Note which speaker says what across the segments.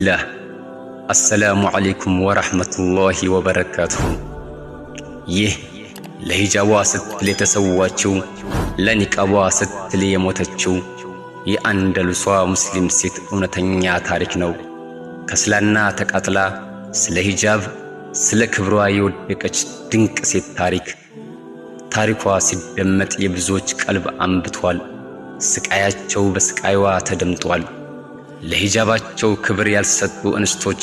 Speaker 1: لا السلام عليكم ورحمة الله وبركاته ይህ ለሂጃቧ ስትል የተሰዋችው ለኒቃቧ ስትል የሞተችው የአንደሉሷ ሙስሊም ሴት እውነተኛ ታሪክ ነው። ከስላና ተቃጥላ ስለ ሂጃብ ስለ ክብሯ የወደቀች ድንቅ ሴት ታሪኳ ሲደመጥ የብዙዎች ቀልብ አንብቷል። ስቃያቸው በስቃይዋ ተደምጧል። ለሂጃባቸው ክብር ያልሰጡ እንስቶች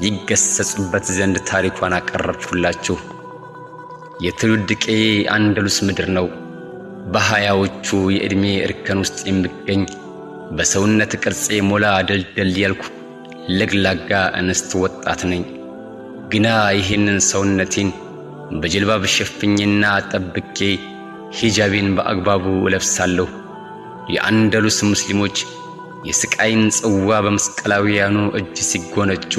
Speaker 1: ይገሰጹበት ዘንድ ታሪኳን አቀረብኩላችሁ። የትውልድ ቀዬ አንደሉስ ምድር ነው። በሃያዎቹ የዕድሜ እርከን ውስጥ የምገኝ በሰውነት ቅርጼ ሞላ ደልደል ያልኩ ለግላጋ እንስት ወጣት ነኝ። ግና ይህንን ሰውነቴን በጅልባብ ሸፍኜና ጠብቄ ሂጃቤን በአግባቡ እለብሳለሁ። የአንደሉስ ሙስሊሞች የስቃይን ጽዋ በመስቀላውያኑ እጅ ሲጎነጩ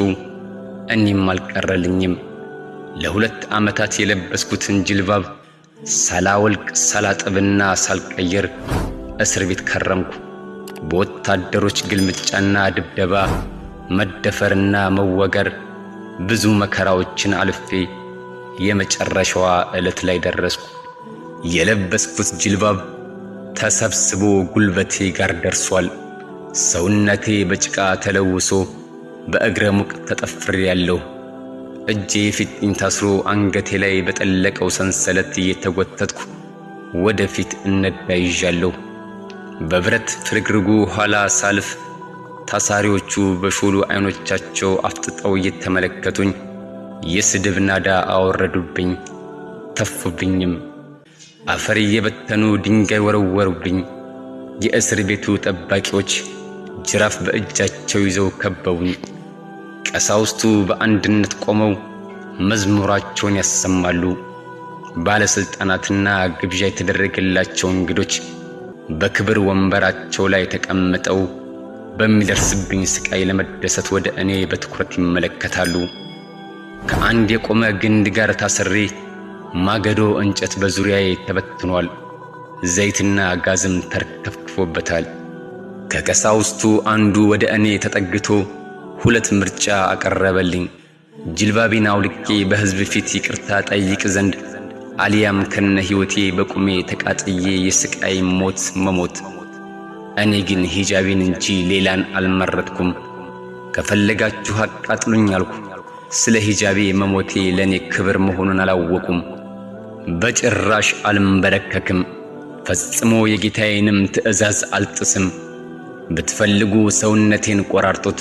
Speaker 1: እኔም አልቀረልኝም። ለሁለት ዓመታት የለበስኩትን ጅልባብ ሳላወልቅ ሳላጥብና ሳልቀይር እስር ቤት ከረምኩ። በወታደሮች ግልምጫና ድብደባ መደፈርና መወገር ብዙ መከራዎችን አልፌ የመጨረሻዋ ዕለት ላይ ደረስኩ። የለበስኩት ጅልባብ ተሰብስቦ ጉልበቴ ጋር ደርሷል። ሰውነቴ በጭቃ ተለውሶ በእግረ ሙቅ ተጠፍሬያለሁ። እጄ ፊጥኝ ታስሮ አንገቴ ላይ በጠለቀው ሰንሰለት እየተጎተትኩ ወደፊት እነዳ ይዣለሁ። በብረት ፍርግርጉ ኋላ ሳልፍ ታሳሪዎቹ በሾሉ አይኖቻቸው አፍጥጠው እየተመለከቱኝ የስድብ ናዳ አወረዱብኝ፣ ተፉብኝም። አፈር እየበተኑ ድንጋይ ወረወሩብኝ። የእስር ቤቱ ጠባቂዎች ጅራፍ በእጃቸው ይዘው ከበቡኝ። ቀሳውስቱ በአንድነት ቆመው መዝሙራቸውን ያሰማሉ። ባለስልጣናትና ግብዣ የተደረገላቸው እንግዶች በክብር ወንበራቸው ላይ ተቀምጠው በሚደርስብኝ ስቃይ ለመደሰት ወደ እኔ በትኩረት ይመለከታሉ። ከአንድ የቆመ ግንድ ጋር ታስሬ ማገዶ እንጨት በዙሪያዬ ተበትኗል። ዘይትና ጋዝም ተርከፍክፎበታል። ከቀሳውስቱ አንዱ ወደ እኔ ተጠግቶ ሁለት ምርጫ አቀረበልኝ። ጅልባቤን አውልቄ በሕዝብ ፊት ይቅርታ ጠይቅ ዘንድ አልያም ከነ ሕይወቴ በቁሜ ተቃጥዬ የስቃይ ሞት መሞት። እኔ ግን ሂጃቤን እንጂ ሌላን አልመረጥኩም። ከፈለጋችሁ አቃጥሉኝ አልኩ። ስለ ሂጃቤ መሞቴ ለኔ ክብር መሆኑን አላወቁም። በጭራሽ አልንበረከክም። ፈጽሞ የጌታዬንም ትእዛዝ አልጥስም። ብትፈልጉ ሰውነቴን ቆራርጡት፣